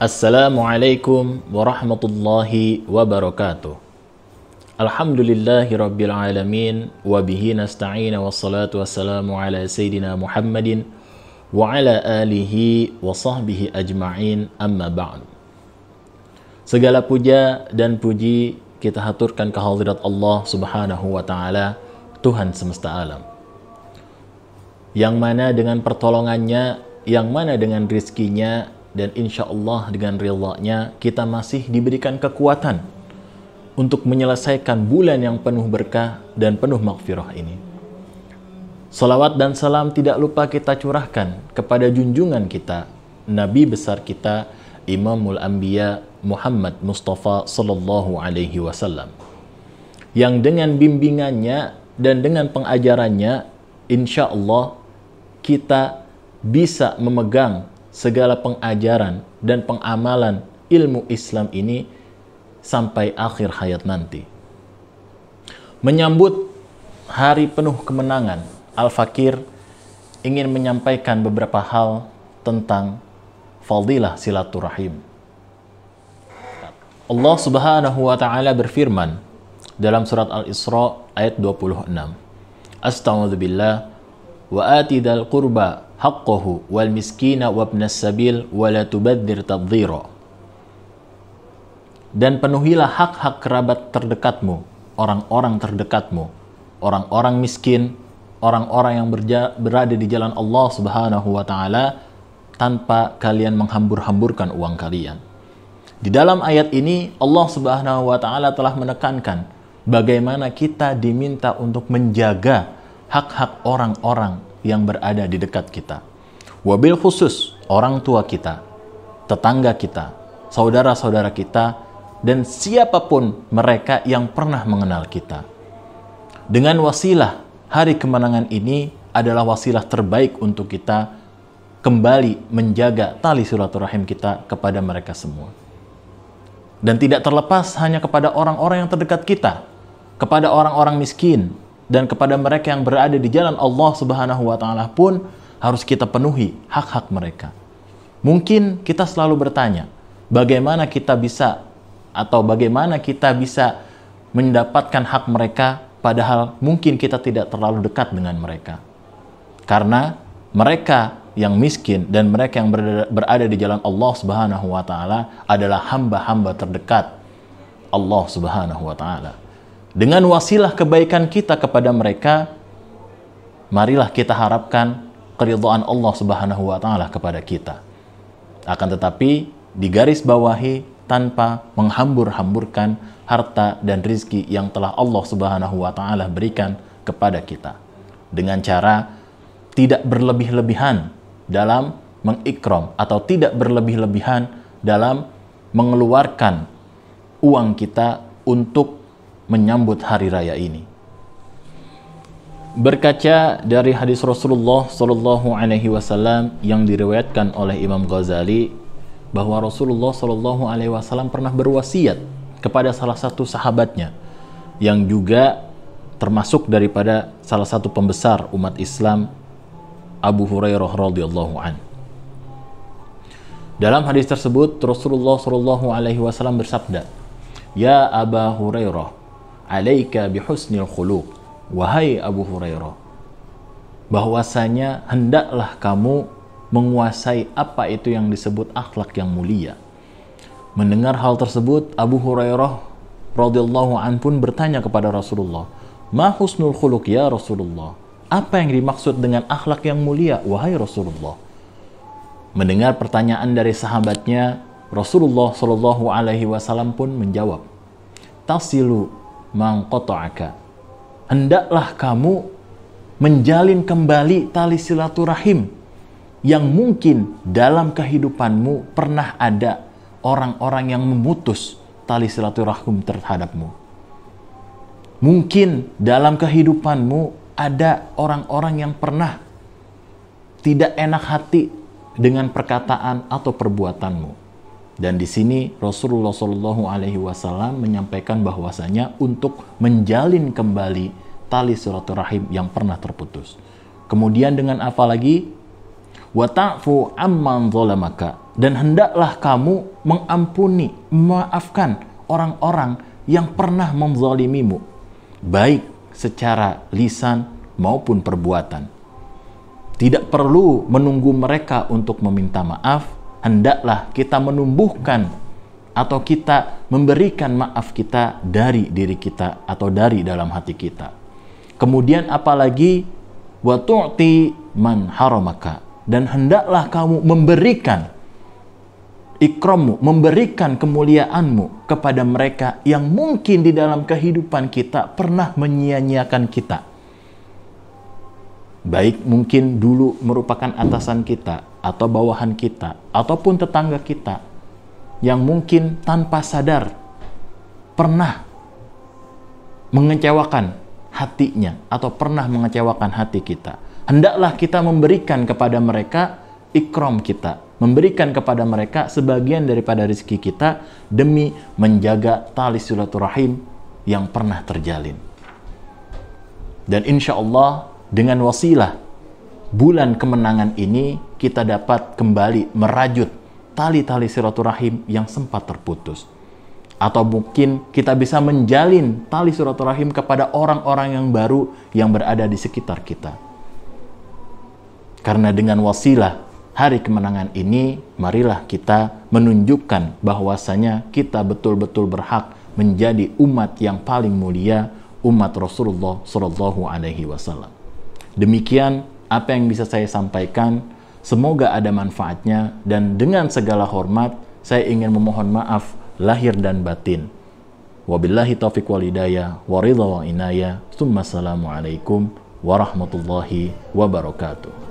Assalamualaikum warahmatullahi wabarakatuh. Alhamdulillahi rabbil alamin. Wabihi nasta'ina wassalatu wassalamu ala sayyidina Muhammadin wa ala alihi wa sahbihi ajma'in, amma ba'du. Segala puja dan puji kita haturkan kehadirat Allah subhanahu wa ta'ala, Tuhan semesta alam, yang mana dengan pertolongannya, yang mana dengan rizkinya, dan insya Allah dengan ridha-Nya kita masih diberikan kekuatan untuk menyelesaikan bulan yang penuh berkah dan penuh maghfirah ini. Salawat dan salam tidak lupa kita curahkan kepada junjungan kita, Nabi besar kita, Imamul Anbiya Muhammad Mustafa Sallallahu Alaihi Wasallam, yang dengan bimbingannya dan dengan pengajarannya insya Allah kita bisa memegang segala pengajaran dan pengamalan ilmu Islam ini sampai akhir hayat nanti. Menyambut hari penuh kemenangan, Al-Fakir ingin menyampaikan beberapa hal tentang fadilah silaturahim. Allah subhanahu wa ta'ala berfirman dalam surat Al-Isra ayat 26. Astagfirullah. Wa atidal qurba haqqahu wal miskina wabnas sabil wa la tubadzir tabdzira. Dan penuhilah hak-hak kerabat terdekatmu, orang-orang terdekatmu, orang-orang miskin, orang-orang yang berada di jalan Allah subhanahu wa ta'ala, tanpa kalian menghambur-hamburkan uang kalian. Di dalam ayat ini Allah subhanahu wa ta'ala telah menekankan bagaimana kita diminta untuk menjaga hak-hak orang-orang yang berada di dekat kita. Wabil khusus orang tua kita, tetangga kita, saudara-saudara kita, dan siapapun mereka yang pernah mengenal kita. Dengan wasilah hari kemenangan ini adalah wasilah terbaik untuk kita kembali menjaga tali silaturahim kita kepada mereka semua. Dan tidak terlepas hanya kepada orang-orang yang terdekat kita, kepada orang-orang miskin, dan kepada mereka yang berada di jalan Allah subhanahu wa ta'ala pun harus kita penuhi hak-hak mereka. Mungkin kita selalu bertanya, bagaimana kita bisa mendapatkan hak mereka, padahal mungkin kita tidak terlalu dekat dengan mereka. Karena mereka yang miskin dan mereka yang berada di jalan Allah subhanahu wa ta'ala adalah hamba-hamba terdekat Allah subhanahu wa ta'ala. Dengan wasilah kebaikan kita kepada mereka, marilah kita harapkan keridhaan Allah subhanahu wa ta'ala kepada kita. Akan tetapi, digaris bawahi tanpa menghambur-hamburkan harta dan rizki yang telah Allah subhanahu wa ta'ala berikan kepada kita. Dengan cara tidak berlebih-lebihan dalam mengikram atau tidak berlebih-lebihan dalam mengeluarkan uang kita untuk menyambut hari raya ini. Berkaca dari hadis Rasulullah Sallallahu Alaihi Wasallam yang diriwayatkan oleh Imam Ghazali, bahwa Rasulullah Sallallahu Alaihi Wasallam pernah berwasiat kepada salah satu sahabatnya yang juga termasuk daripada salah satu pembesar umat Islam, Abu Hurairah radhiyallahu an. Dalam hadis tersebut Rasulullah Sallallahu Alaihi Wasallam bersabda, "Ya Aba Hurairah, alaika bihusnil khuluq." Wahai Abu Hurairah, bahwasanya hendaklah kamu menguasai apa itu yang disebut akhlak yang mulia. Mendengar hal tersebut, Abu Hurairah radhiyallahu an pun bertanya kepada Rasulullah, "Ma husnul khuluq ya Rasulullah?" Apa yang dimaksud dengan akhlak yang mulia, wahai Rasulullah? Mendengar pertanyaan dari sahabatnya, Rasulullah Shallallahu Alaihi Wasallam pun menjawab, "Tasilu man qata'aka." Hendaklah kamu menjalin kembali tali silaturahim yang mungkin dalam kehidupanmu pernah ada orang-orang yang memutus tali silaturahim terhadapmu. Mungkin dalam kehidupanmu ada orang-orang yang pernah tidak enak hati dengan perkataan atau perbuatanmu. Dan di sini Rasulullah Shallallahu Alaihi Wasallam menyampaikan bahwasanya untuk menjalin kembali tali silaturahim yang pernah terputus. Kemudian dengan apa lagi? wa ta'fu amman zalamaka, dan hendaklah kamu mengampuni, memaafkan orang-orang yang pernah menzalimimu, baik secara lisan maupun perbuatan. Tidak perlu menunggu mereka untuk meminta maaf, hendaklah kita menumbuhkan atau kita memberikan maaf kita dari diri kita atau dari dalam hati kita. Kemudian apalagi wa tu'ti man haramaka, dan hendaklah kamu memberikan ikrammu, memberikan kemuliaanmu kepada mereka yang mungkin di dalam kehidupan kita pernah menyia-nyiakan kita. Baik mungkin dulu merupakan atasan kita, atau bawahan kita, ataupun tetangga kita, yang mungkin tanpa sadar pernah mengecewakan hatinya, atau pernah mengecewakan hati kita. Hendaklah kita memberikan kepada mereka ikram kita, memberikan kepada mereka sebagian daripada rezeki kita, demi menjaga tali silaturahim yang pernah terjalin. Dan insya Allah dengan wasilah bulan kemenangan ini, kita dapat kembali merajut tali-tali silaturahim yang sempat terputus. Atau mungkin kita bisa menjalin tali silaturahim kepada orang-orang yang baru yang berada di sekitar kita. Karena dengan wasilah hari kemenangan ini, marilah kita menunjukkan bahwasanya kita betul-betul berhak menjadi umat yang paling mulia, umat Rasulullah Shallallahu Alaihi Wasallam. Demikian apa yang bisa saya sampaikan. Semoga ada manfaatnya, dan dengan segala hormat saya ingin memohon maaf lahir dan batin. Wabillahi taufiq wal hidayah wa ridha wa inayah. Assalamualaikum warahmatullahi wabarakatuh.